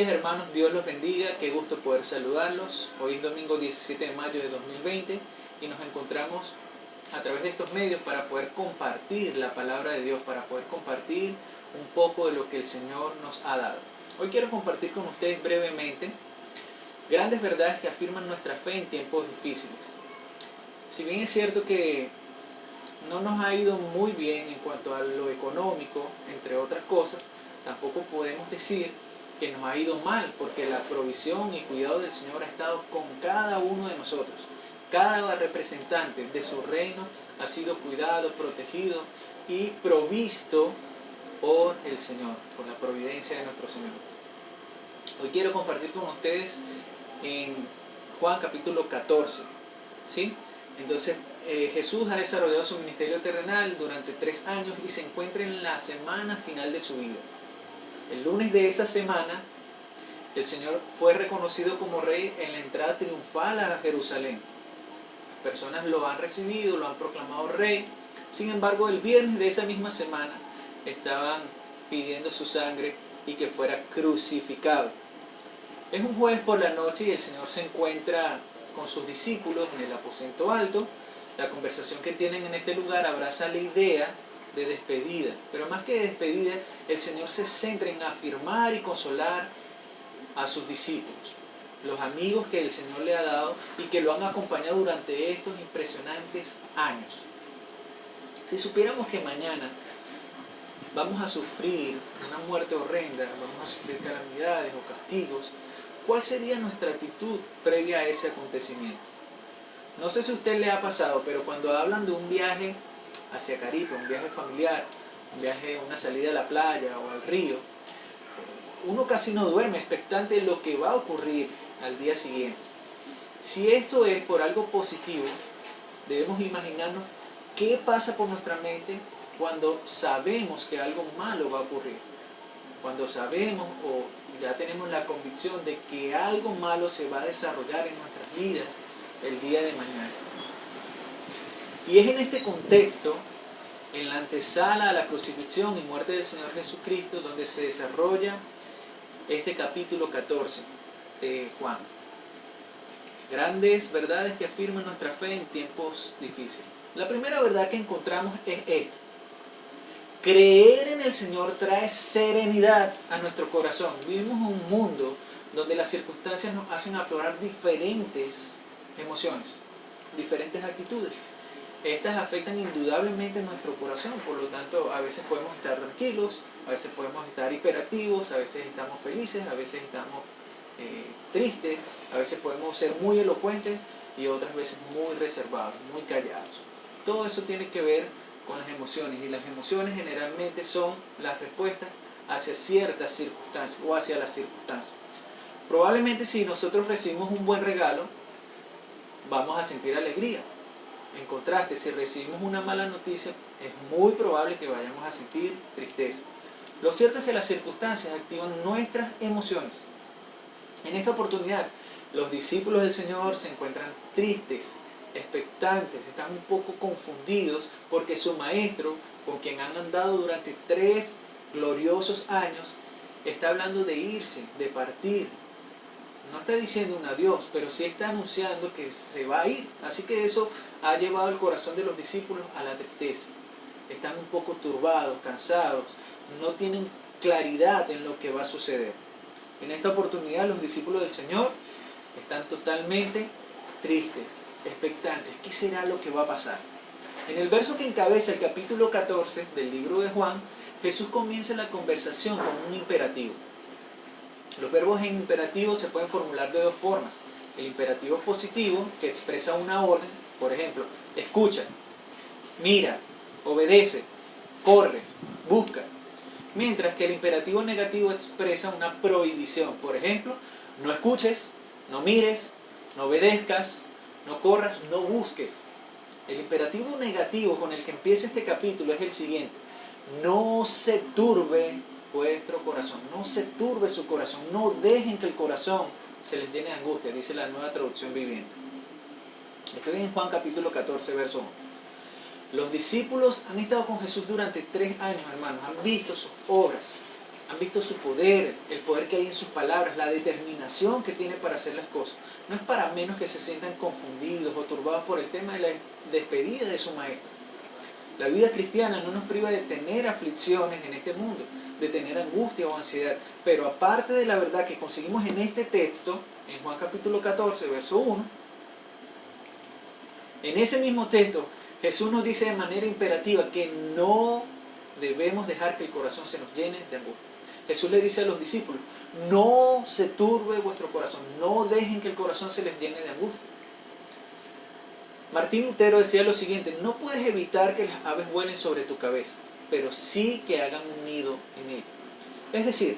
días, hermanos, Dios los bendiga, qué gusto poder saludarlos. Hoy es domingo 17 de mayo de 2020 y nos encontramos a través de estos medios para poder compartir la palabra de Dios, para poder compartir un poco de lo que el Señor nos ha dado. Hoy quiero compartir con ustedes brevemente grandes verdades que afirman nuestra fe en tiempos difíciles. Si bien es cierto que no nos ha ido muy bien en cuanto a lo económico, entre otras cosas, tampoco podemos decir que nos ha ido mal, porque la provisión y cuidado del Señor ha estado con cada uno de nosotros. Cada representante de su reino ha sido cuidado, protegido y provisto por el Señor, por la providencia de nuestro Señor. Hoy quiero compartir con ustedes en Juan capítulo 14, ¿sí? Entonces, Jesús ha desarrollado su ministerio terrenal durante 3 años y se encuentra en la semana final de su vida. El lunes de esa semana, el Señor fue reconocido como rey en la entrada triunfal a Jerusalén. Las personas lo han recibido, lo han proclamado rey. Sin embargo, el viernes de esa misma semana estaban pidiendo su sangre y que fuera crucificado. Es un jueves por la noche y el Señor se encuentra con sus discípulos en el aposento alto. La conversación que tienen en este lugar abraza la idea de despedida, pero más que de despedida, el Señor se centra en afirmar y consolar a sus discípulos, los amigos que el Señor le ha dado y que lo han acompañado durante estos impresionantes años. Si supiéramos que mañana vamos a sufrir una muerte horrenda, vamos a sufrir calamidades o castigos, ¿cuál sería nuestra actitud previa a ese acontecimiento? No sé si a usted le ha pasado, pero cuando hablan de un viaje hacia Caripe, un viaje familiar, un viaje, una salida a la playa o al río, uno casi no duerme expectante de lo que va a ocurrir al día siguiente. Si esto es por algo positivo, debemos imaginarnos qué pasa por nuestra mente cuando sabemos que algo malo va a ocurrir. Cuando sabemos o ya tenemos la convicción de que algo malo se va a desarrollar en nuestras vidas el día de mañana. Y es en este contexto, en la antesala a la crucifixión y muerte del Señor Jesucristo, donde se desarrolla este capítulo 14 de Juan. Grandes verdades que afirman nuestra fe en tiempos difíciles. La primera verdad que encontramos es esto. Creer en el Señor trae serenidad a nuestro corazón. Vivimos en un mundo donde las circunstancias nos hacen aflorar diferentes emociones, diferentes actitudes. Estas afectan indudablemente nuestro corazón, por lo tanto a veces podemos estar tranquilos, a veces podemos estar hiperactivos, a veces estamos felices, a veces estamos tristes, a veces podemos ser muy elocuentes y otras veces muy reservados, muy callados. Todo eso tiene que ver con las emociones, y las emociones generalmente son las respuestas hacia ciertas circunstancias o hacia las circunstancias. Probablemente si nosotros recibimos un buen regalo, vamos a sentir alegría. En contraste, si recibimos una mala noticia, es muy probable que vayamos a sentir tristeza. Lo cierto es que las circunstancias activan nuestras emociones. En esta oportunidad, los discípulos del Señor se encuentran tristes, expectantes, están un poco confundidos porque su maestro, con quien han andado durante 3 gloriosos años, está hablando de irse, de partir. No está diciendo un adiós, pero sí está anunciando que se va a ir. Así que eso ha llevado el corazón de los discípulos a la tristeza. Están un poco turbados, cansados, no tienen claridad en lo que va a suceder. En esta oportunidad los discípulos del Señor están totalmente tristes, expectantes. ¿Qué será lo que va a pasar? En el verso que encabeza el capítulo 14 del libro de Juan, Jesús comienza la conversación con un imperativo. Los verbos en imperativo se pueden formular de 2 formas. El imperativo positivo, que expresa una orden, por ejemplo, escucha, mira, obedece, corre, busca. Mientras que el imperativo negativo expresa una prohibición. Por ejemplo, no escuches, no mires, no obedezcas, no corras, no busques. El imperativo negativo con el que empieza este capítulo es el siguiente. No se turbe vuestro corazón, no se turbe su corazón, no dejen que el corazón se les llene de angustia, dice la Nueva Traducción Viviente. Estoy en Juan capítulo 14, verso 1. Los discípulos han estado con Jesús durante 3 años, hermanos, han visto sus obras, han visto su poder, el poder que hay en sus palabras, la determinación que tiene para hacer las cosas. No es para menos que se sientan confundidos o turbados por el tema de la despedida de su maestro. La vida cristiana no nos priva de tener aflicciones en este mundo, de tener angustia o ansiedad, pero aparte de la verdad que conseguimos en este texto, en Juan capítulo 14, verso 1, en ese mismo texto Jesús nos dice de manera imperativa que no debemos dejar que el corazón se nos llene de angustia. Jesús le dice a los discípulos, no se turbe vuestro corazón, no dejen que el corazón se les llene de angustia. Martín Lutero decía lo siguiente, no puedes evitar que las aves vuelen sobre tu cabeza, pero sí que hagan un nido en ella. Es decir,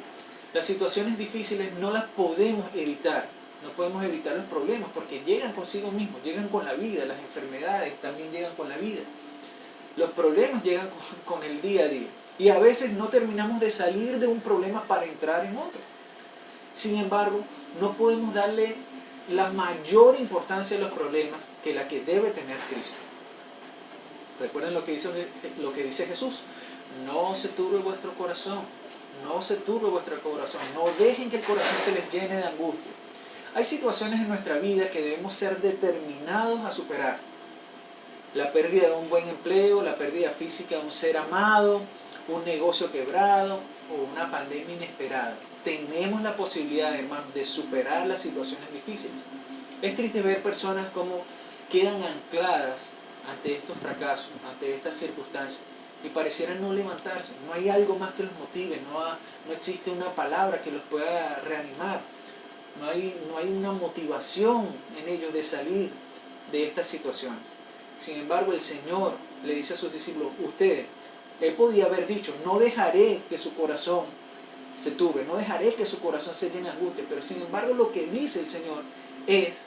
las situaciones difíciles no las podemos evitar, no podemos evitar los problemas porque llegan consigo mismos, llegan con la vida, las enfermedades también llegan con la vida. Los problemas llegan con el día a día y a veces no terminamos de salir de un problema para entrar en otro. Sin embargo, no podemos darle la mayor importancia a los problemas que la que debe tener Cristo. Recuerden lo que dice Jesús, no se turbe vuestro corazón, no se turbe vuestro corazón, no dejen que el corazón se les llene de angustia. Hay situaciones en nuestra vida que debemos ser determinados a superar. La pérdida de un buen empleo, la pérdida física de un ser amado, un negocio quebrado o una pandemia inesperada. Tenemos la posibilidad, hermanos, de superar las situaciones difíciles. Es triste ver personas como quedan ancladas ante estos fracasos, ante estas circunstancias y parecieran no levantarse. No hay algo más que los motive, no existe una palabra que los pueda reanimar. No hay una motivación en ellos de salir de estas situaciones. Sin embargo, el Señor le dice a sus discípulos, Él podía haber dicho, no dejaré que su corazón se turbe, no dejaré que su corazón se llene de angustia, pero sin embargo lo que dice el Señor es,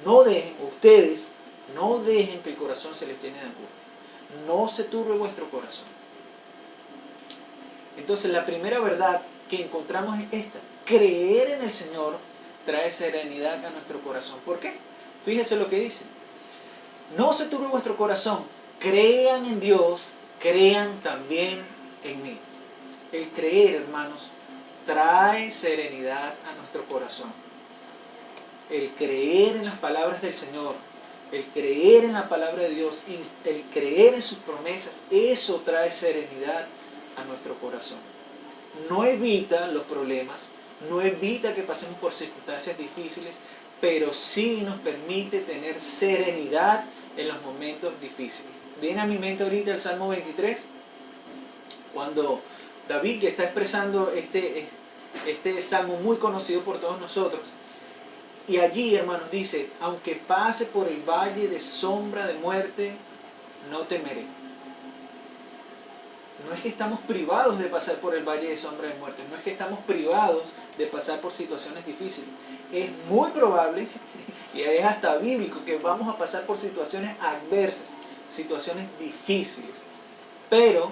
ustedes no dejen que el corazón se les llene de angustia, no se turbe vuestro corazón. Entonces la primera verdad que encontramos es esta, creer en el Señor trae serenidad a nuestro corazón. ¿Por qué? Fíjense lo que dice, no se turbe vuestro corazón, crean en Dios, crean también en mí. El creer, hermanos, trae serenidad a nuestro corazón. El creer en las palabras del Señor, el creer en la palabra de Dios, el creer en sus promesas, eso trae serenidad a nuestro corazón. No evita los problemas, no evita que pasemos por circunstancias difíciles, pero sí nos permite tener serenidad en los momentos difíciles. Viene a mi mente ahorita el Salmo 23, cuando David, que está expresando este salmo muy conocido por todos nosotros, y allí, hermanos, dice, aunque pase por el valle de sombra de muerte, no temeré. No es que estamos privados de pasar por el valle de sombra de muerte, no es que estamos privados de pasar por situaciones difíciles. Es muy probable, y es hasta bíblico, que vamos a pasar por situaciones adversas, situaciones difíciles. Pero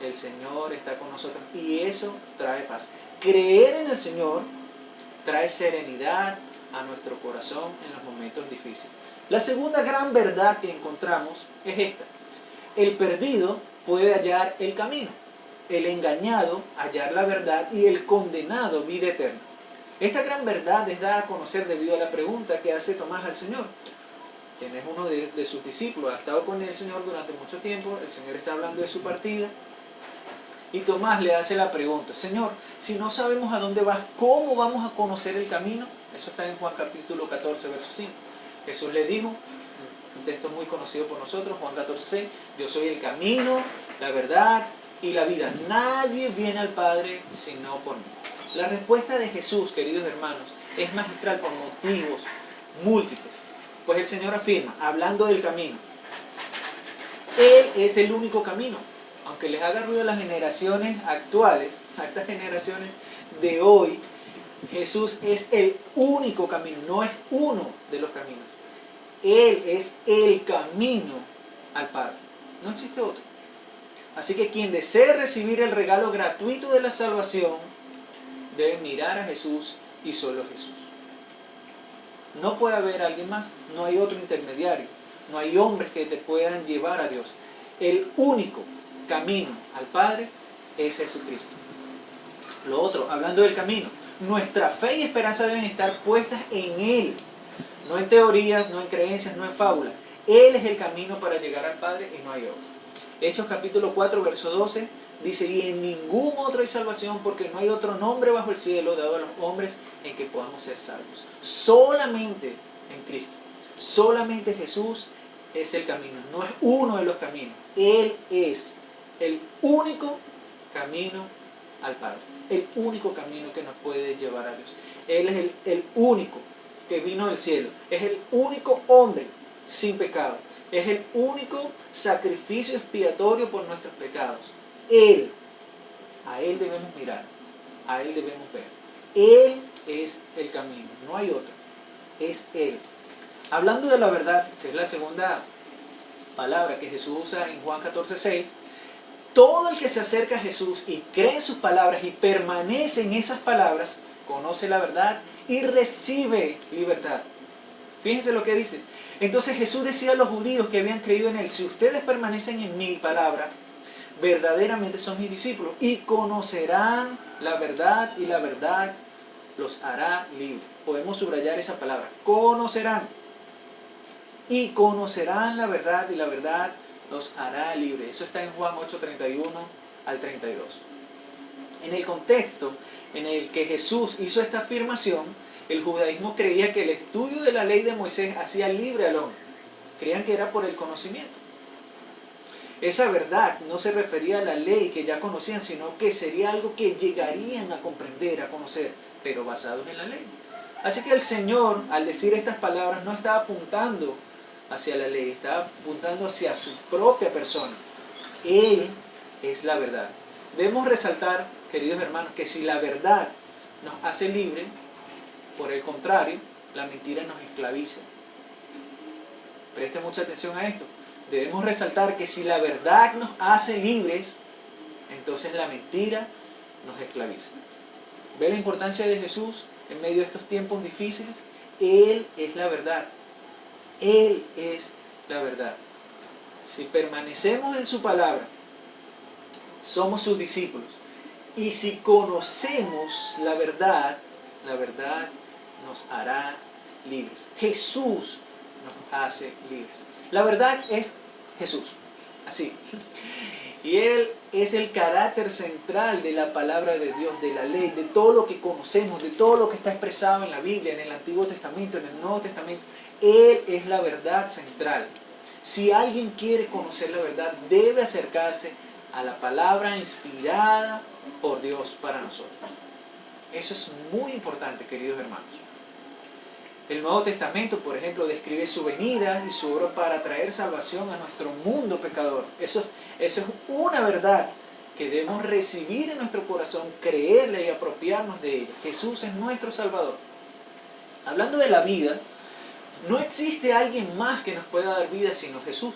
el Señor está con nosotros y eso trae paz. Creer en el Señor trae serenidad a nuestro corazón en los momentos difíciles. La segunda gran verdad que encontramos es esta. El perdido puede hallar el camino, el engañado hallar la verdad y el condenado vida eterna. Esta gran verdad es dada a conocer debido a la pregunta que hace Tomás al Señor, quien es uno de sus discípulos, ha estado con el Señor durante mucho tiempo, el Señor está hablando de su partida, y Tomás le hace la pregunta, Señor, si no sabemos a dónde vas, ¿cómo vamos a conocer el camino? Eso está en Juan capítulo 14, verso 5. Jesús le dijo, un texto muy conocido por nosotros, Juan 14:6, yo soy el camino, la verdad y la vida. Nadie viene al Padre sino por mí. La respuesta de Jesús, queridos hermanos, es magistral por motivos múltiples. Pues el Señor afirma, hablando del camino, Él es el único camino. Aunque les haga ruido a las generaciones actuales, a estas generaciones de hoy, Jesús es el único camino, no es uno de los caminos. Él es el camino al Padre. No existe otro. Así que quien desee recibir el regalo gratuito de la salvación, debe mirar a Jesús y solo a Jesús. No puede haber alguien más, no hay otro intermediario, no hay hombres que te puedan llevar a Dios. El único camino al Padre es Jesucristo. Lo otro, hablando del camino, nuestra fe y esperanza deben estar puestas en Él, no en teorías, no en creencias, no en fábulas. Él es el camino para llegar al Padre y no hay otro. Hechos capítulo 4, verso 12, dice, y en ningún otro hay salvación porque no hay otro nombre bajo el cielo dado a los hombres en que podamos ser salvos. Solamente en Cristo, solamente Jesús es el camino, no es uno de los caminos. Él es el único camino al Padre, el único camino que nos puede llevar a Dios. Él es el único que vino del cielo, es el único hombre sin pecado, es el único sacrificio expiatorio por nuestros pecados. Él, a Él debemos mirar, a Él debemos ver. Él es el camino, no hay otro, es Él. Hablando de la verdad, que es la segunda palabra que Jesús usa en Juan 14:6, todo el que se acerca a Jesús y cree en sus palabras y permanece en esas palabras, conoce la verdad y recibe libertad. Fíjense lo que dice. Entonces Jesús decía a los judíos que habían creído en Él, si ustedes permanecen en mi palabra, verdaderamente son mis discípulos y conocerán la verdad y la verdad los hará libres. Podemos subrayar esa palabra, conocerán. Y conocerán la verdad y la verdad los hará libres. Eso está en Juan 8:31 al 32. En el contexto en el que Jesús hizo esta afirmación, el judaísmo creía que el estudio de la ley de Moisés hacía libre al hombre. Creían que era por el conocimiento. Esa verdad no se refería a la ley que ya conocían, sino que sería algo que llegarían a comprender, a conocer, pero basados en la ley. Así que el Señor, al decir estas palabras, no estaba apuntando hacia la ley, estaba apuntando hacia su propia persona. Él es la verdad. Debemos resaltar, queridos hermanos, que si la verdad nos hace libre, por el contrario, la mentira nos esclaviza. Preste mucha atención a esto. Debemos resaltar que si la verdad nos hace libres, entonces la mentira nos esclaviza. ¿Ve la importancia de Jesús en medio de estos tiempos difíciles? Él es la verdad. Él es la verdad. Si permanecemos en su palabra, somos sus discípulos. Y si conocemos la verdad nos hará libres. Jesús nos hace libres. La verdad es Jesús, así. Y Él es el carácter central de la palabra de Dios, de la ley, de todo lo que conocemos, de todo lo que está expresado en la Biblia, en el Antiguo Testamento, en el Nuevo Testamento. Él es la verdad central. Si alguien quiere conocer la verdad, debe acercarse a la palabra inspirada por Dios para nosotros. Eso es muy importante, queridos hermanos. El Nuevo Testamento, por ejemplo, describe su venida y su obra para traer salvación a nuestro mundo pecador. Eso es una verdad que debemos recibir en nuestro corazón, creerla y apropiarnos de ella. Jesús es nuestro Salvador. Hablando de la vida, no existe alguien más que nos pueda dar vida sino Jesús.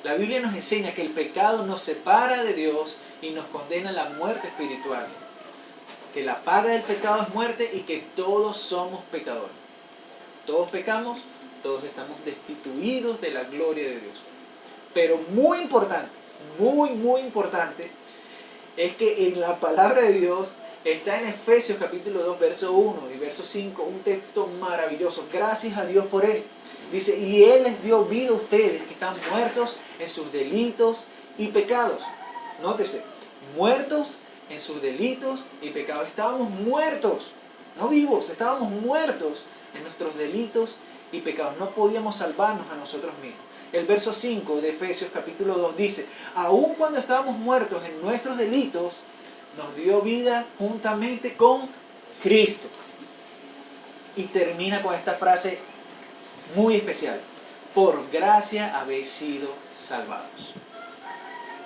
La Biblia nos enseña que el pecado nos separa de Dios y nos condena a la muerte espiritual. Que la paga del pecado es muerte y que todos somos pecadores. Todos pecamos, todos estamos destituidos de la gloria de Dios. Pero muy importante, muy importante, es que en la palabra de Dios está en Efesios capítulo 2, verso 1 y verso 5, un texto maravilloso. Gracias a Dios por él. Dice, y Él les dio vida a ustedes que están muertos en sus delitos y pecados. Nótese, muertos en sus delitos y pecados. Estábamos muertos, no vivos, estábamos muertos en nuestros delitos y pecados. No podíamos salvarnos a nosotros mismos. El verso 5 de Efesios capítulo 2 dice, aun cuando estábamos muertos en nuestros delitos, nos dio vida juntamente con Cristo. Y termina con esta frase muy especial. Por gracia habéis sido salvados.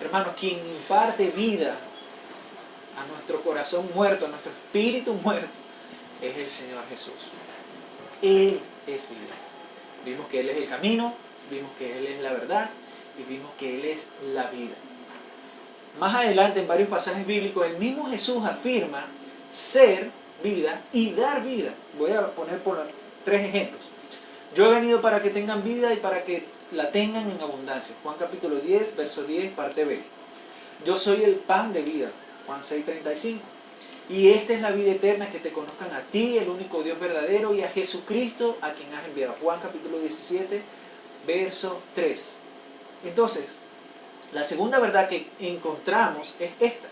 Hermanos, quien imparte vida a nuestro corazón muerto, a nuestro espíritu muerto, es el Señor Jesús. Él es vida. Vimos que Él es el camino, vimos que Él es la verdad y vimos que Él es la vida. Más adelante, en varios pasajes bíblicos, el mismo Jesús afirma ser vida y dar vida. Voy a poner por 3 ejemplos. Yo he venido para que tengan vida y para que la tengan en abundancia. Juan capítulo 10, verso 10, parte B. Yo soy el pan de vida. Juan 6:35. Y esta es la vida eterna, que te conozcan a ti, el único Dios verdadero, y a Jesucristo, a quien has enviado. Juan capítulo 17, verso 3. Entonces, la segunda verdad que encontramos es esta.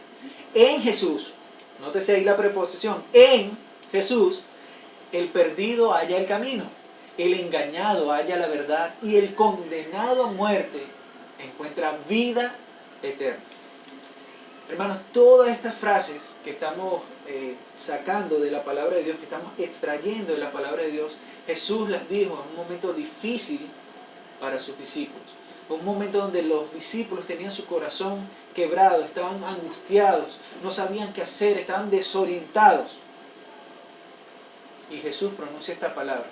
En Jesús, nótese ahí la preposición, en Jesús, el perdido halla el camino, el engañado halla la verdad, y el condenado a muerte encuentra vida eterna. Hermanos, todas estas frases que estamos sacando de la palabra de Dios, que estamos extrayendo de la palabra de Dios, Jesús las dijo en un momento difícil para sus discípulos. Un momento donde los discípulos tenían su corazón quebrado, estaban angustiados, no sabían qué hacer, estaban desorientados. Y Jesús pronuncia esta palabra.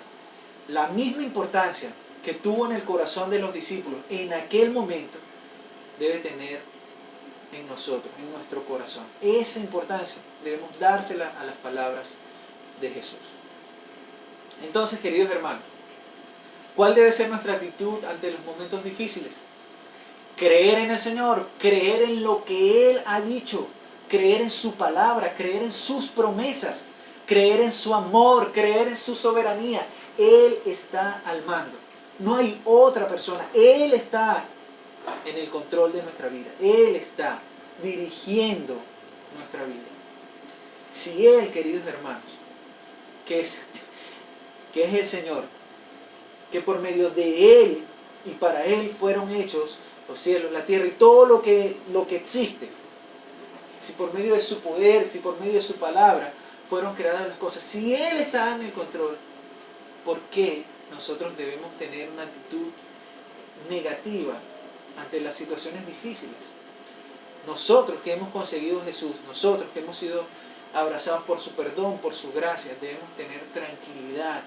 La misma importancia que tuvo en el corazón de los discípulos en aquel momento debe tener en nosotros, en nuestro corazón. Esa importancia debemos dársela a las palabras de Jesús. Entonces, queridos hermanos, ¿cuál debe ser nuestra actitud ante los momentos difíciles? Creer en el Señor, creer en lo que Él ha dicho, creer en su palabra, creer en sus promesas, creer en su amor, creer en su soberanía. Él está al mando. No hay otra persona. Él está en el control de nuestra vida. Él está dirigiendo nuestra vida. Si Él, queridos hermanos, que es el Señor, que por medio de Él y para Él fueron hechos los cielos, la tierra y todo lo que existe, si por medio de su poder, si por medio de su palabra fueron creadas las cosas, si Él está en el control, ¿por qué nosotros debemos tener una actitud negativa ante las situaciones difíciles? Nosotros que hemos conseguido Jesús, nosotros que hemos sido abrazados por su perdón, por su gracia, debemos tener tranquilidad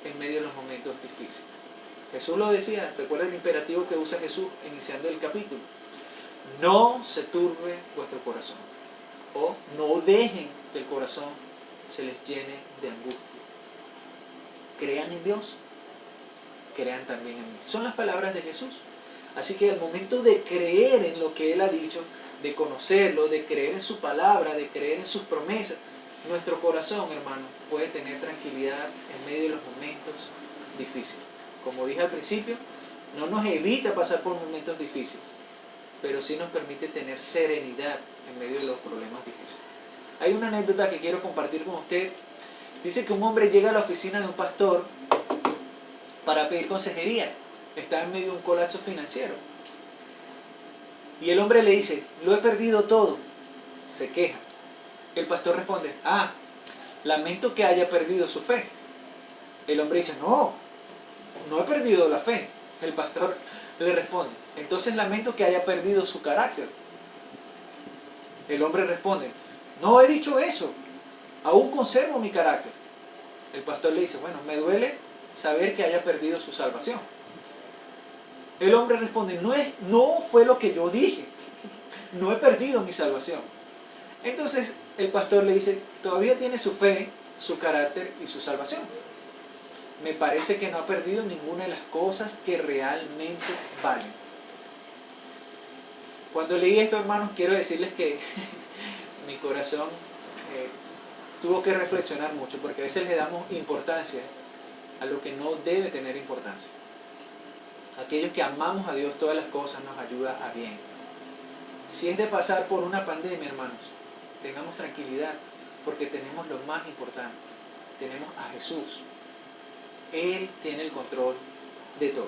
en medio de los momentos difíciles. Jesús lo decía, recuerda el imperativo que usa Jesús iniciando el capítulo. No se turbe vuestro corazón, o no dejen que el corazón se les llene de angustia. Crean en Dios, crean también en mí. Son las palabras de Jesús. Así que al momento de creer en lo que Él ha dicho, de conocerlo, de creer en su palabra, de creer en sus promesas, nuestro corazón, hermano, puede tener tranquilidad en medio de los momentos difíciles. Como dije al principio, no nos evita pasar por momentos difíciles, pero sí nos permite tener serenidad en medio de los problemas difíciles. Hay una anécdota que quiero compartir con usted. Dice que un hombre llega a la oficina de un pastor para pedir consejería. Está en medio de un colapso financiero. Y el hombre le dice, lo he perdido todo. Se queja. El pastor responde, lamento que haya perdido su fe. El hombre dice, no he perdido la fe. El pastor le responde, entonces lamento que haya perdido su carácter. El hombre responde, no he dicho eso, aún conservo mi carácter. El pastor le dice, bueno, me duele saber que haya perdido su salvación. El hombre responde, no fue lo que yo dije, no he perdido mi salvación. Entonces el pastor le dice, todavía tiene su fe, su carácter y su salvación. Me parece que no ha perdido ninguna de las cosas que realmente valen. Cuando leí esto, hermanos, quiero decirles que mi corazón tuvo que reflexionar mucho, porque a veces le damos importancia a lo que no debe tener importancia. Aquellos que amamos a Dios, todas las cosas nos ayudan a bien. Si es de pasar por una pandemia, hermanos, tengamos tranquilidad, porque tenemos lo más importante. Tenemos a Jesús. Él tiene el control de todo.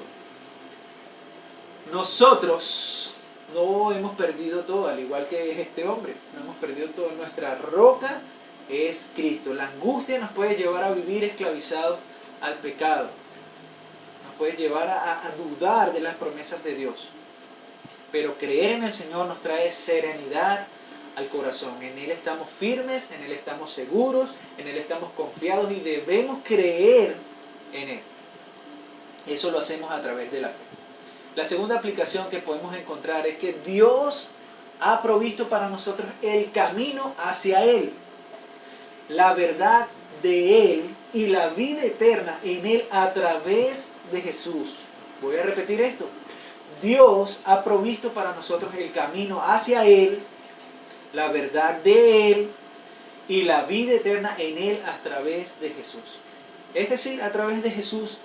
Nosotros no hemos perdido todo, al igual que es este hombre. No hemos perdido todo. Nuestra roca es Cristo. La angustia nos puede llevar a vivir esclavizados al pecado. Nos puede llevar a dudar de las promesas de Dios. Pero creer en el Señor nos trae serenidad al corazón. En Él estamos firmes, en Él estamos seguros, en Él estamos confiados y debemos creer en Él. Eso lo hacemos a través de la fe. La segunda aplicación que podemos encontrar es que Dios ha provisto para nosotros el camino hacia Él, la verdad de Él y la vida eterna en Él a través de Jesús. Voy a repetir esto. Dios ha provisto para nosotros el camino hacia Él, la verdad de Él y la vida eterna en Él a través de Jesús. Es decir, a través de Jesús,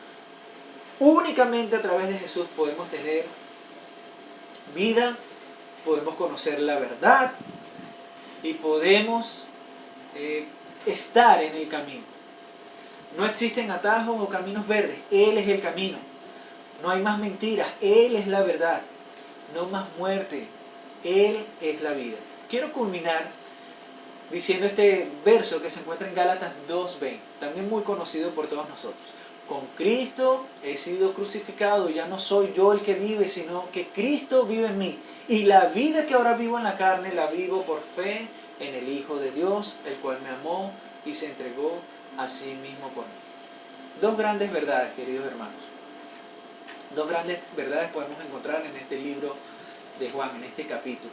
únicamente a través de Jesús podemos tener vida, podemos conocer la verdad y podemos estar en el camino. No existen atajos o caminos verdes, Él es el camino. No hay más mentiras, Él es la verdad. No más muerte, Él es la vida. Quiero culminar diciendo este verso que se encuentra en Gálatas 2:20, también muy conocido por todos nosotros. Con Cristo he sido crucificado, ya no soy yo el que vive, sino que Cristo vive en mí. Y la vida que ahora vivo en la carne, la vivo por fe en el Hijo de Dios, el cual me amó y se entregó a sí mismo por mí. Dos grandes verdades, queridos hermanos. Dos grandes verdades podemos encontrar en este libro de Juan, en este capítulo.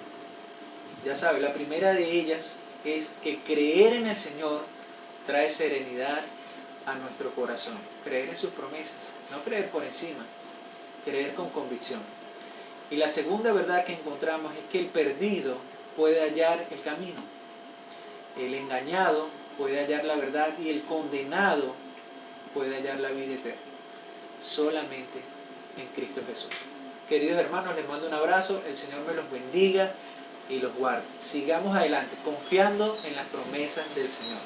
Ya sabe, la primera de ellas es que creer en el Señor trae serenidad a nuestro corazón. Creer en sus promesas, no creer por encima, creer con convicción. Y la segunda verdad que encontramos es que el perdido puede hallar el camino. El engañado puede hallar la verdad y el condenado puede hallar la vida eterna. Solamente en Cristo Jesús. Queridos hermanos, les mando un abrazo. El Señor me los bendiga y los guarde. Sigamos adelante, confiando en las promesas del Señor.